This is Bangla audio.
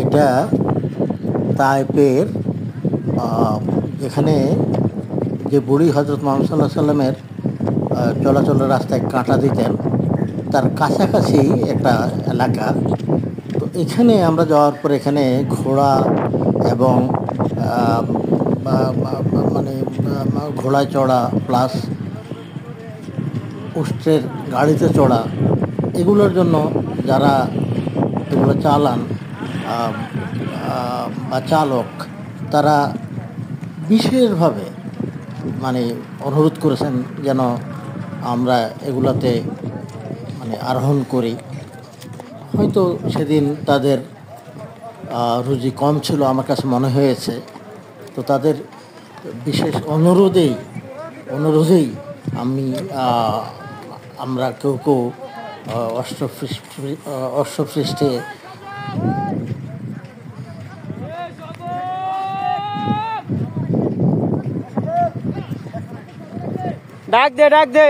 এটা তায়েফের এখানে যে বুড়ি হজরত মোহাম্মদ সাল্লাহ সাল্লামের চলাচলের রাস্তায় কাঁটা দিতেন তার কাছাকাছি একটা এলাকা। তো এখানে আমরা যাওয়ার পর এখানে ঘোড়া এবং মানে ঘোড়ায় চড়া প্লাস উষ্ট্রের গাড়িতে চড়া, এগুলোর জন্য যারা এগুলো চালান বা চালক, তারা বিশেষভাবে মানে অনুরোধ করেছেন যেন আমরা এগুলাতে মানে আরোহণ করি। হয়তো সেদিন তাদের রুজি কম ছিল আমার কাছে মনে হয়েছে। তো তাদের বিশেষ অনুরোধেই আমি আমরা কেউ কেউ অশ্বপৃষ্ঠে ডাক দে